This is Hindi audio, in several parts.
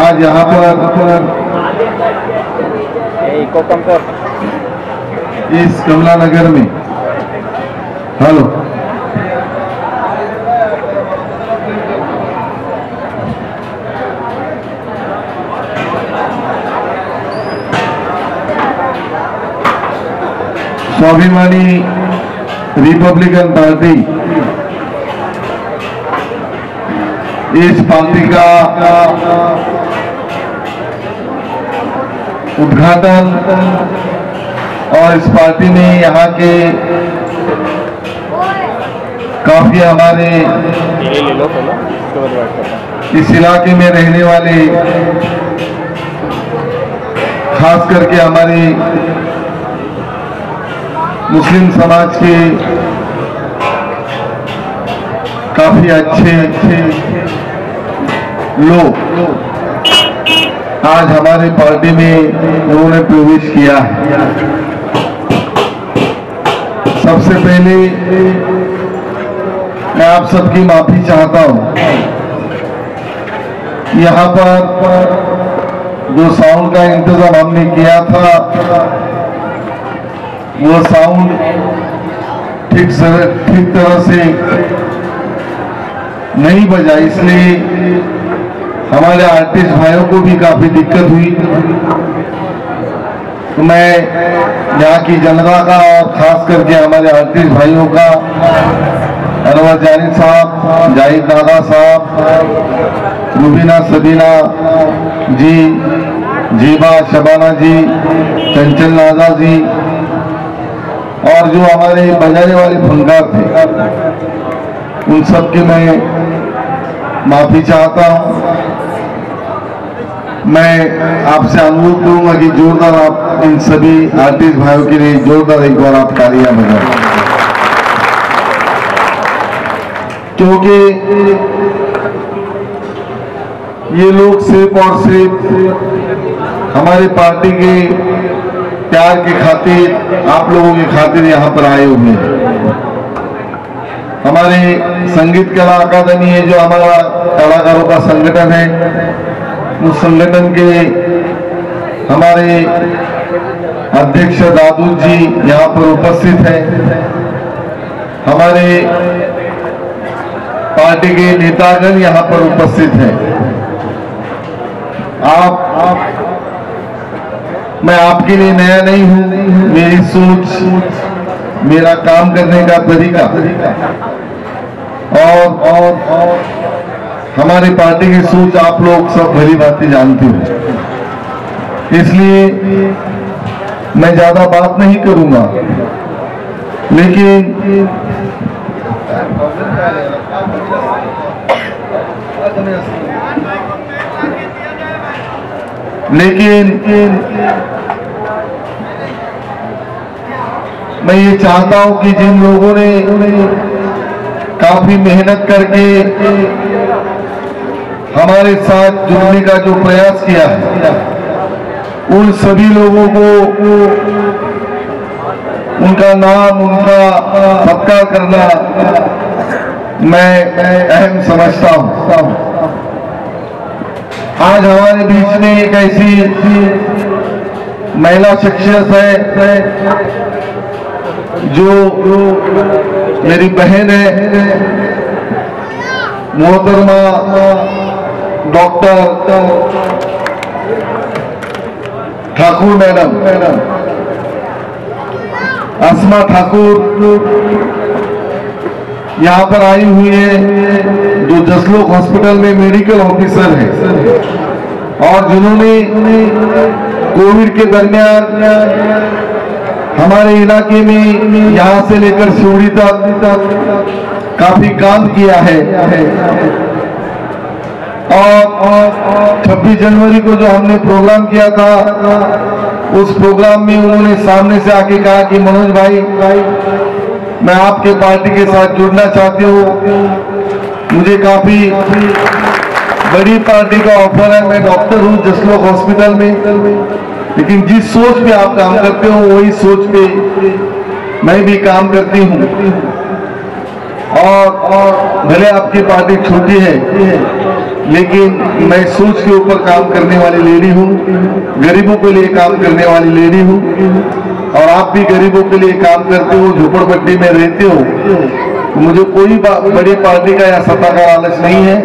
आज यहाँ पर इस कमला नगर में हेलो स्वाभिमानी रिपब्लिकन पार्टी इस पार्टी का उद्घाटन और इस पार्टी में यहाँ के काफी हमारे इस इलाके में रहने वाले खास करके हमारे मुस्लिम समाज के काफी अच्छे लोग आज हमारी पार्टी में उन्होंने प्रवेश किया है। सबसे पहले मैं आप सबकी माफी चाहता हूं। यहाँ पर जो साउंड का इंतजाम हमने किया था वो साउंड ठीक तरह से नहीं बजा, इसलिए हमारे आर्टिस्ट भाइयों को भी काफी दिक्कत हुई। तो मैं यहाँ की जनता का और खास करके हमारे आर्टिस्ट भाइयों का अनवर जानी साहब, जाहिद दादा साहब, रुबीना सबीना जी, जीबा शबाना जी, चंचल नाजा जी और जो हमारे बजाने वाले फनकार थे उन सब की मैं माफी चाहता हूं। मैं आपसे अनुरोध करूंगा कि जोरदार आप इन सभी आर्टिस्ट भाइयों के लिए जोरदार एक बार आप तालियां बजाएं, क्योंकि ये लोग सिर्फ और सिर्फ हमारी पार्टी के प्यार की खातिर, आप लोगों की खातिर यहाँ पर आए हुए हैं। हमारे संगीत कला अकादमी है जो हमारा कलाकारों का संगठन है, उस संगठन के हमारे अध्यक्ष दादू जी यहाँ पर उपस्थित हैं। हमारे पार्टी के नेतागण यहाँ पर उपस्थित हैं। मैं आपके लिए नया नहीं हूं। मेरी सोच, मेरा काम करने का तरीका और हमारी पार्टी की सोच आप लोग सब भली बातें जानते हो, इसलिए मैं ज्यादा बात नहीं करूंगा। लेकिन मैं ये चाहता हूं कि जिन लोगों ने काफी मेहनत करके हमारे साथ जुड़ने का जो प्रयास किया है, उन सभी लोगों को उनका नाम, उनका सत्कार करना मैं अहम समझता हूं। आज हमारे बीच में एक ऐसी महिला शख्सियत है जो मेरी बहन है, मोहतरमा डॉक्टर ठाकुर मैडम, अस्मा ठाकुर यहाँ पर आई हुई है, जो जसलोक हॉस्पिटल में मेडिकल ऑफिसर है और जिन्होंने कोविड के दरमियान हमारे इलाके में यहाँ से लेकर सिवड़ी तक काफी काम किया है। और 26 जनवरी को जो हमने प्रोग्राम किया था, उस प्रोग्राम में उन्होंने सामने से आके कहा कि मनोज भाई, मैं आपके पार्टी के साथ जुड़ना चाहती हूँ, मुझे काफी बड़ी पार्टी का ऑफर है, मैं डॉक्टर हूँ जसलोक हॉस्पिटल में, लेकिन जिस सोच पे आप काम करते हो वही सोच पे मैं भी काम करती हूँ। और भले आपकी पार्टी छोटी है, लेकिन मैं सोच के ऊपर काम करने वाली लेडी हूँ, गरीबों के लिए काम करने वाली लेडी हूँ, और आप भी गरीबों के लिए काम करते हो, झोपड़पट्टी में रहते हो। मुझे कोई बड़ी पार्टी का या सत्ता का लालच नहीं है।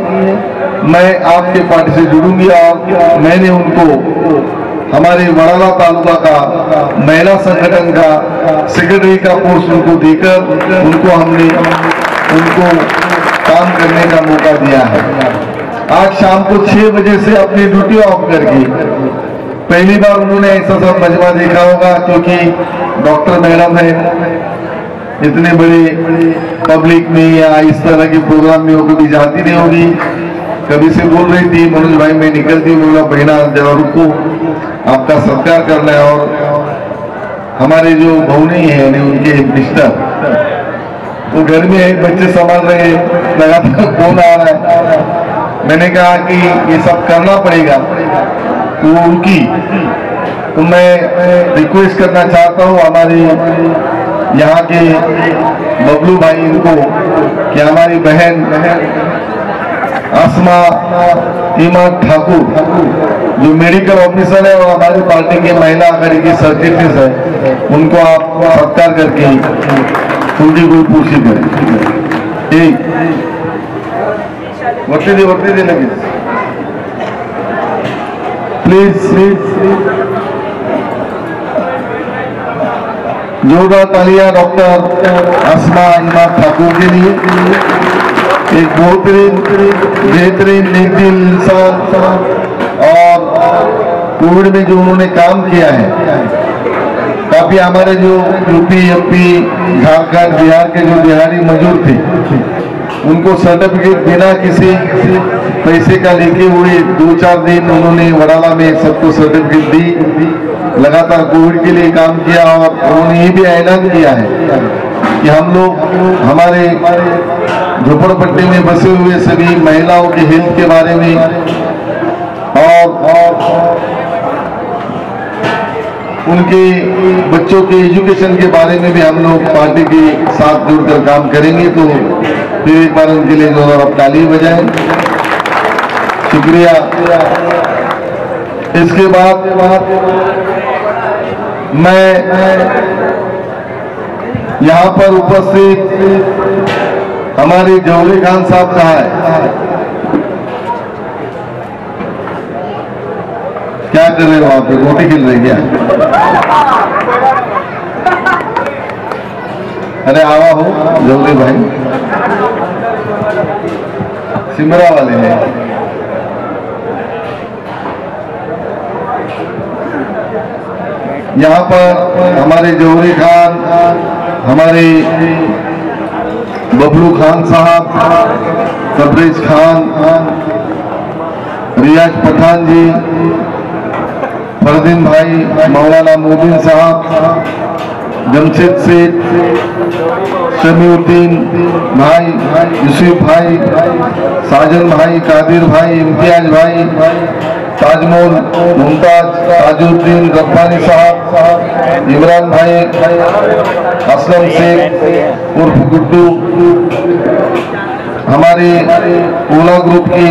मैं आपके पार्टी से जुड़ूंगी और मैंने उनको हमारे वड़ाला तालुका का महिला संगठन का सेक्रेटरी का पोस्ट उनको देकर उनको काम करने का मौका दिया है। आज शाम को 6 बजे से अपनी ड्यूटी ऑफ करके, पहली बार उन्होंने ऐसा सब मजमा देखा होगा, क्योंकि डॉक्टर मैडम है, इतने बड़े पब्लिक में या इस तरह के प्रोग्राम में वो कभी जाती नहीं होगी। कभी से बोल रही थी, मनोज भाई मैं निकलती हूँ, बोला बहना जरा रुको, आपका सत्कार करना है। और हमारे जो भौनी है उनके मिस्टर वो घर में है, बच्चे संभाल रहे, लगातार फोन आ रहा है। मैंने कहा कि ये सब करना पड़ेगा, तो उनकी तो मैं रिक्वेस्ट करना चाहता हूँ हमारे यहाँ के बबलू भाई इनको कि हमारी बहन आसमा इमाद ठाकुर जो मेडिकल ऑफिसर है और हमारी पार्टी के महिला आघाड़ी की सर्टिफिकेट है, उनको आप सत्कार करके उनकी कोई पूछी करें। वर्ती दे लगे प्लीज। जोरदार तालियां डॉक्टर आसमा इमाद ठाकुर के लिए। एक बेहतरीन नेक दिल इंसान, और कोविड में जो उन्होंने काम किया है, काफी हमारे जो यूपी एमपी झारखंड बिहार के जो बिहारी मजदूर थे उनको सर्टिफिकेट बिना किसी पैसे का लेके हुए 2-4 दिन उन्होंने वड़ाला में सबको सर्टिफिकेट दी। लगातार कोविड के लिए काम किया, और उन्होंने ये भी ऐलान किया है कि हम लोग हमारे झोपड़पट्टी में बसे हुए सभी महिलाओं के हेल्थ के बारे में और उनके बच्चों के एजुकेशन के बारे में भी हम लोग पार्टी के साथ जुड़कर काम करेंगे। तो फिर एक बार उनके लिए जोरदार आप ताली बजाएं। शुक्रिया। इसके बाद मैं यहाँ पर उपस्थित हमारे जौहरी खान साहब कहाँ है? क्या कर रहे हो आप? गोटी खेल रहे क्या? अरे आवा हो जौहरी भाई, सिमरा वाले हैं। यहाँ पर हमारे जौहरी खान, हमारे बबलू खान साहब, तबरेज खान, रियाज पठान जी, फरदीन भाई, मौलाना मोबिन साहब, जमशेद सेठ, शमीउद्दीन भाई, यूसुफ भाई, साजन भाई, कादिर भाई, इम्तियाज भाई, ताजमोल, मुमताज, ताजुद्दीन रब्बानी साहब, इमरान भाई, असलम शेख उर्फ गुड्डू, हमारे ओला ग्रुप की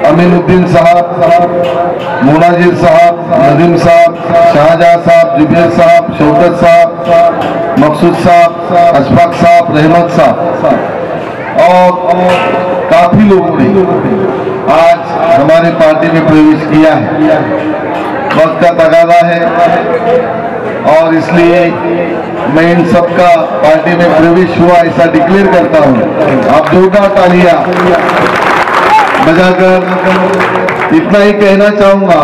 अमीनुद्दीन साहब, मुनाजिर साहब, नदीम साहब, शाहजहां साहब, जुबेर साहब, शौकत साहब, मकसूद साहब, अशफाक साहब, रहमत साहब और काफी लोगों ने आज हमारे पार्टी में प्रवेश किया है। वक्त का तगादा है और इसलिए मैं इन सबका पार्टी में प्रवेश हुआ ऐसा डिक्लेयर करता हूं। आप जोरदार तालियां बजाकर इतना ही कहना चाहूंगा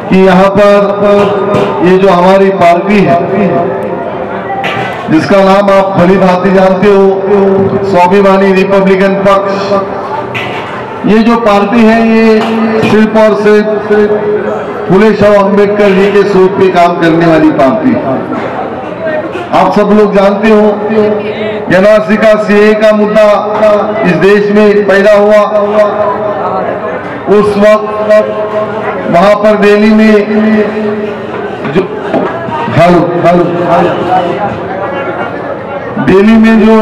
कि यहाँ पर ये जो हमारी पार्टी है जिसका नाम आप भली भांति जानते हो, स्वाभिमानी रिपब्लिकन पक्ष, ये जो पार्टी है ये सिर्फ और सिर्फ फुले शाह अम्बेडकर जी के सोच पे काम करने वाली पार्टी है। आप सब लोग जानते हो एनआरसी का सीए का मुद्दा इस देश में पैदा हुआ। उस वक्त वहां पर दिल्ली में जो दिल्ली में जो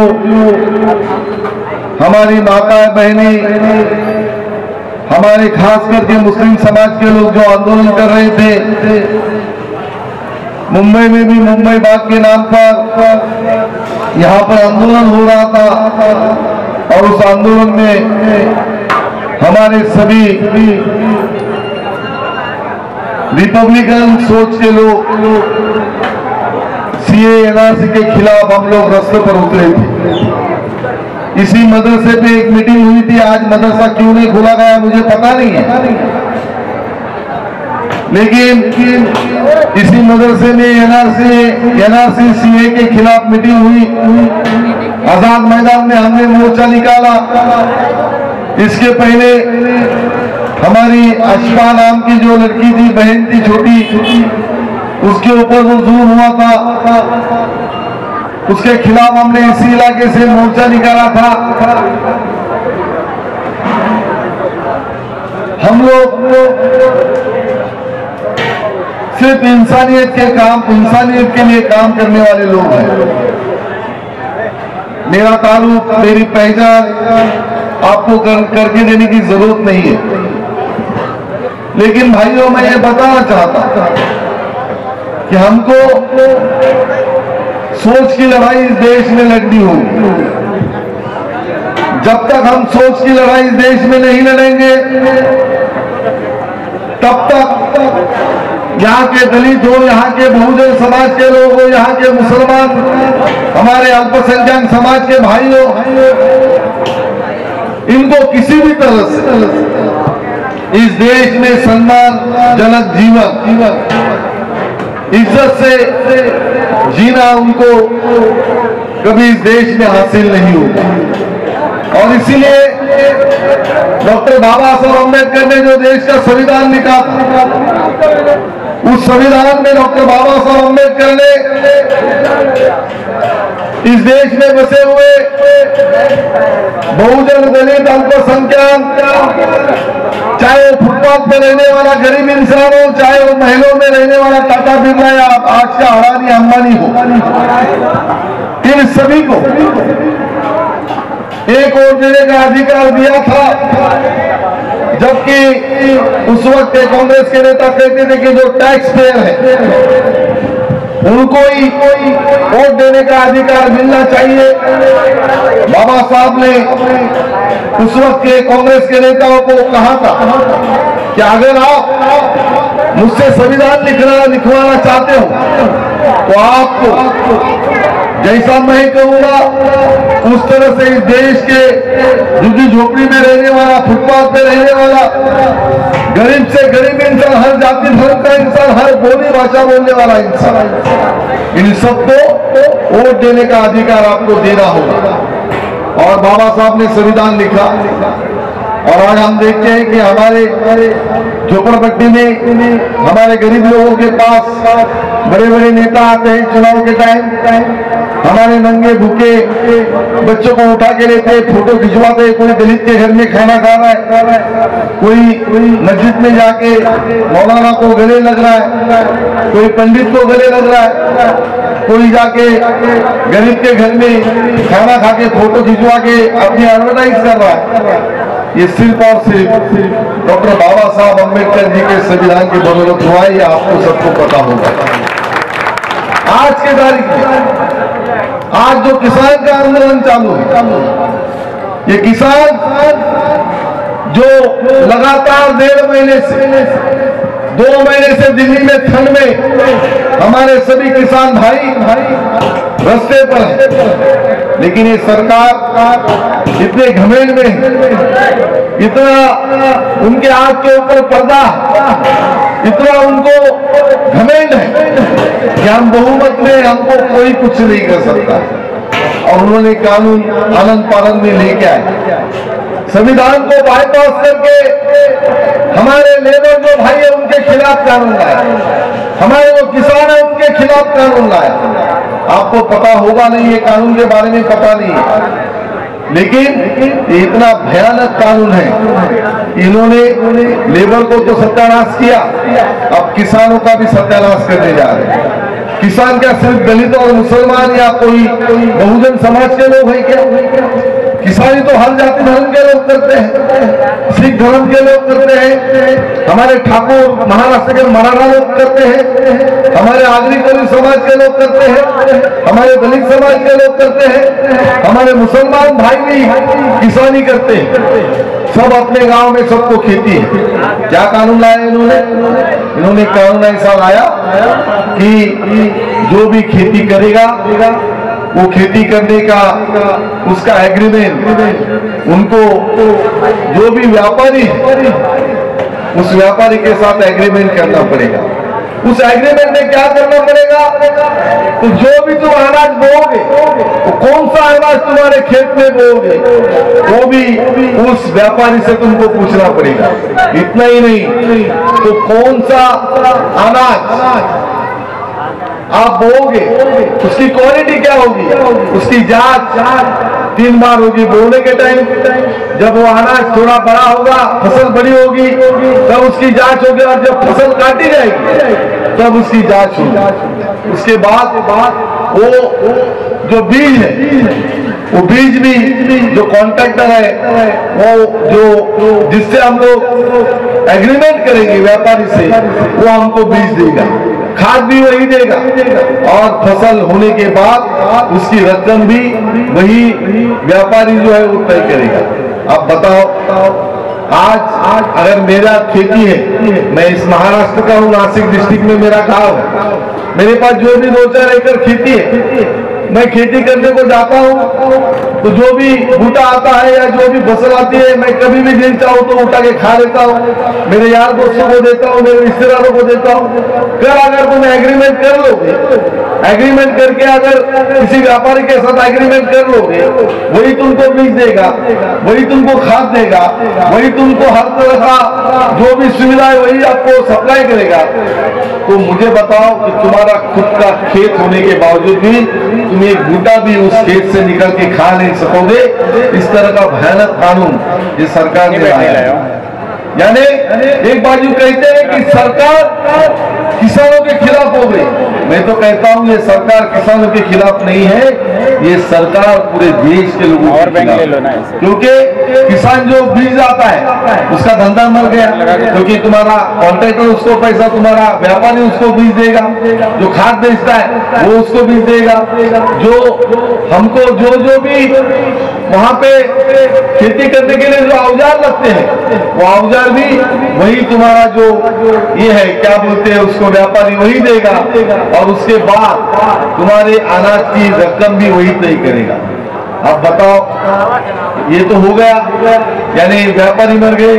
हमारी माता बहनें, हमारे खास करके मुस्लिम समाज के लोग जो आंदोलन कर रहे थे, मुंबई में भी मुंबई बाग के नाम पर यहाँ पर आंदोलन हो रहा था और उस आंदोलन में हमारे सभी रिपब्लिकन सोच के लोग सीए एनआरसी के खिलाफ हम लोग रास्ते पर उतरे थे। इसी मदरसे पे एक मीटिंग हुई थी। आज मदरसा क्यों नहीं खोला गया मुझे पता नहीं है, लेकिन इसी मदरसे में एनआरसी सीए के खिलाफ मीटिंग हुई। आजाद मैदान में हमने मोर्चा निकाला। इसके पहले हमारी अशफा नाम की जो लड़की थी, बहन थी छोटी, उसके ऊपर वो जुल्म हुआ था, उसके खिलाफ हमने इसी इलाके से मोर्चा निकाला था। हम लोग सिर्फ इंसानियत के लिए काम करने वाले लोग हैं। मेरा ताल्लुक, मेरी पहचान आपको करके देने की जरूरत नहीं है, लेकिन भाइयों मैं ये बताना चाहता कि हमको सोच की लड़ाई इस देश में लड़नी होगी। जब तक हम सोच की लड़ाई इस देश में नहीं लड़ेंगे, तब तक यहाँ के दलित हो, यहाँ के बहुजन समाज के लोग हो, यहाँ के मुसलमान, हमारे अल्पसंख्यक समाज के भाई हो, इनको किसी भी तरह से इस देश में सम्मानजनक जीवन, इज्जत से जीना उनको कभी इस देश में हासिल नहीं होगा। और इसीलिए डॉक्टर बाबा साहब अम्बेडकर ने जो देश का संविधान लिखा था, उस संविधान में डॉक्टर बाबा साहब अम्बेडकर ने इस देश में बसे हुए बहुजन, दलित, अल्पसंख्यक, चाहे वो फुटपाथ पे रहने वाला गरीब इंसान हो, चाहे वो महलों में रहने वाला टाटा बिरला या आज का अडानी अंबानी हो, इन सभी को एक और देने का अधिकार दिया था। जबकि उस वक्त कांग्रेस के नेता कहते थे कि जो टैक्स पेयर है उनको ही वोट देने का अधिकार मिलना चाहिए। बाबा साहब ने उस वक्त के कांग्रेस के नेताओं को कहा था कि अगर आप मुझसे संविधान लिखवाना चाहते हो तो आपको जैसा मैं कहूंगा उस तरह से इस देश के झुग्गी झोपड़ी में रहने वाला, फुटपाथ पे रहने वाला, गरीब से गरीब इंसान, हर जाति धर्म का इंसान, हर बोली भाषा बोलने वाला इंसान, इन सबको वोट देने का अधिकार आपको देना होगा। और बाबा साहब ने संविधान लिखा और आज हम देखते हैं कि हमारे झोपड़पट्टी में हमारे गरीब लोगों के पास बड़े बड़े नेता आते हैं चुनाव के टाइम, हमारे नंगे भूखे बच्चों को उठा के लेते, फोटो खिंचवाते। कोई दलित के घर में खाना खा रहा है, कोई मस्जिद में जाके मौलाना को गले लग रहा है, कोई पंडित को गले लग रहा है, कोई जाके गरीब के घर में खाना खा के फोटो खिंचवा के अपनी एडवर्टाइज कर रहा है। ये सिर्फ और सिर्फ डॉक्टर बाबा साहब अम्बेडकर जी के संविधान की बदौलत हुआ है, ये आपको सबको पता होगा। आज के तारीख में आज जो किसान का आंदोलन चालू है, ये किसान जो लगातार 1.5 महीने से 2 महीने से दिल्ली में ठंड में हमारे सभी किसान भाई रास्ते पर है, लेकिन ये सरकार इतने घमेंड में, इतना उनके आंख के ऊपर पर्दा, इतना उनको घमेंड है कि हम बहुमत में, हमको कोई कुछ नहीं कर सकता। और उन्होंने कानून आनंद पालन में लेके आए, संविधान को बाईपास करके हमारे लेबर जो भाई है उनके खिलाफ कानून लाया, हमारे जो किसान है उनके खिलाफ कानून लाया। आपको पता होगा नहीं, ये कानून के बारे में पता नहीं है, लेकिन इतना भयानक कानून है। इन्होंने लेबर को तो सत्यानाश किया, अब किसानों का भी सत्यानाश करने जा रहे हैं। किसान क्या सिर्फ दलित और मुसलमान या कोई बहुजन समाज के लोग हैं क्या? किसानी तो हर जाति धर्म के लोग करते हैं, सिख धर्म के लोग करते हैं, हमारे ठाकुर महाराष्ट्र के मराठा लोग करते हैं, हमारे आगरी कोली समाज के लोग करते हैं, हमारे दलित समाज के लोग करते हैं, हमारे मुसलमान भाई भी किसानी करते हैं। सब अपने गांव में सबको खेती है। क्या कानून लाया इन्होंने कानून ऐसा लाया कि जो भी खेती करेगा वो खेती करने का उसका एग्रीमेंट उनको जो भी व्यापारी उस व्यापारी के साथ एग्रीमेंट करना पड़ेगा। उस एग्रीमेंट में क्या करना पड़ेगा? तो जो भी तुम अनाज बोओगे, तो कौन सा अनाज तुम्हारे खेत में बोओगे, वो भी उस व्यापारी से तुमको पूछना पड़ेगा। इतना ही नहीं, तो कौन सा अनाज आप बोओगे, उसकी क्वालिटी क्या होगी, उसकी जांच 3 बार होगी। बोने के टाइम जब वो अनाज थोड़ा बड़ा होगा, फसल बड़ी होगी, तब उसकी जांच होगी, और जब फसल काटी जाएगी तब उसकी जांच होगी। उसके बाद वो जो बीज है, वो बीज भी जो कॉन्ट्रैक्टर है, वो जो जिससे हम लोग एग्रीमेंट करेंगे व्यापारी से, वो हमको बीज देगा, खाद भी वही देगा, और फसल होने के बाद उसकी रकम भी वही व्यापारी जो है वो तय करेगा। अब बताओ, आज अगर मेरा खेती है, मैं इस महाराष्ट्र का हूँ, नासिक डिस्ट्रिक्ट में मेरा गांव है, मेरे पास जो भी 2-4 एकड़ खेती है, मैं खेती करने को जाता हूँ, तो जो भी बूटा आता है या जो भी फसल आती है, मैं कभी भी दिल चाहूँ तो उठा के खा लेता हूँ, मेरे यार दोस्तों को देता हूँ, मेरे रिश्तेदारों को देता हूँ। कल अगर तुम एग्रीमेंट कर लोगे, एग्रीमेंट करके अगर किसी व्यापारी के साथ एग्रीमेंट कर लोगे, वही तुमको बीज देगा, वही तुमको खाद देगा, वही तुमको हर तरह का जो भी सुविधा है वही आपको सप्लाई करेगा। तो मुझे बताओ कि तुम्हारा खुद का खेत होने के बावजूद भी तुम एक बूटा भी उस खेत से निकल के खा नहीं सकोगे। इस तरह का भयानक कानून ये सरकार ने लाया है। यानी एक बाजू कहते हैं कि सरकार किसानों के खिलाफ हो गई, मैं तो कहता हूं ये सरकार किसानों के खिलाफ नहीं है, ये सरकार पूरे देश के लोगों के खिलाफ। क्योंकि किसान जो बीज आता है उसका धंधा मर गया, क्योंकि तुम्हारा कॉन्ट्रैक्टर उसको पैसा, तुम्हारा व्यापारी उसको बीज देगा, जो खाद बेचता है वो उसको बीज देगा, जो हमको जो भी वहां पे खेती करने के लिए जो औजार लगते हैं वो औजार भी वही तुम्हारा जो ये है क्या बोलते हैं उसको व्यापारी वही देगा, और उसके बाद तुम्हारे अनाज की रकम भी वही तय करेगा। अब बताओ, ये तो हो गया, यानी व्यापारी मर गए,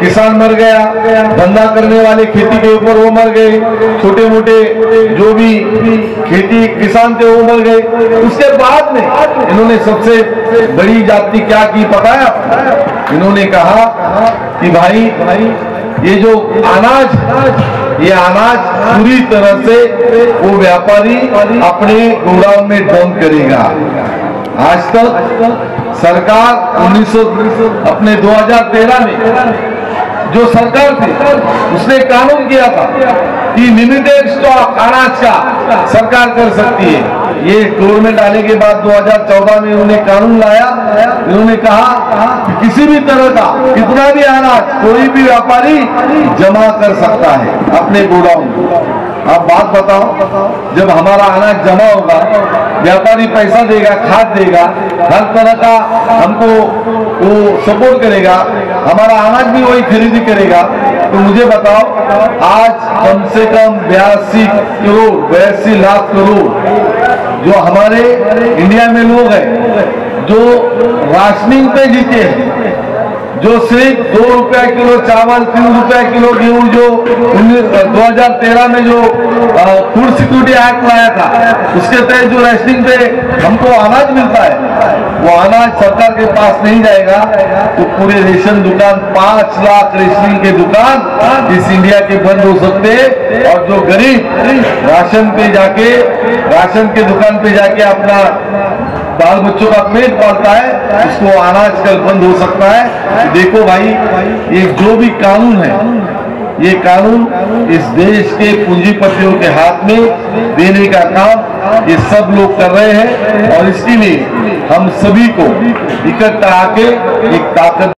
किसान मर गया, धंधा करने वाले खेती के ऊपर वो मर गए, छोटे मोटे जो भी खेती किसान थे वो मर गए। उसके बाद में इन्होंने सबसे बड़ी जाति क्या की पता है आपको? इन्होंने कहा कि भाई ये जो अनाज, ये अनाज पूरी तरह से वो व्यापारी अपने गोदाम में डंप करेगा। आज तक सरकार 2013 में जो सरकार थी उसने कानून किया था कि लिमिटेड स्टॉक अनाज का सरकार कर सकती है। ये गवर्नमेंट आने के बाद 2014 में उन्होंने कानून लाया, उन्होंने कहा कि किसी भी तरह का कितना भी अनाज कोई भी व्यापारी जमा कर सकता है अपने गोडाउन में। आप बात बताओ, जब हमारा अनाज जमा होगा, व्यापारी पैसा देगा, खाद देगा, हर तरह का हमको वो सपोर्ट करेगा, हमारा अनाज भी वही खरीदी करेगा, तो मुझे बताओ आज कम से कम 82 लाख करोड़ जो हमारे इंडिया में लोग हैं जो राशनिंग पे जीते हैं, जो सिर्फ 2 रुपया किलो चावल, 3 रुपया किलो गेहूं, जो 2013 में जो फूड सिक्योरिटी एक्ट लाया था उसके तहत जो रेशनिंग पे हमको अनाज मिलता है, वो अनाज सरकार के पास नहीं जाएगा तो पूरे रेशन दुकान 5 लाख रेशनिंग के दुकान इस इंडिया के बंद हो सकते हैं। और जो गरीब राशन पे जाके, राशन के दुकान पे जाके अपना बाल बच्चों का पेट पालता है, उसको अनाज कल बंद हो सकता है। देखो भाई, ये जो भी कानून है ये कानून इस देश के पूंजीपतियों के हाथ में देने का काम ये सब लोग कर रहे हैं और इसके लिए हम सभी को इकट्ठा आके एक ताकत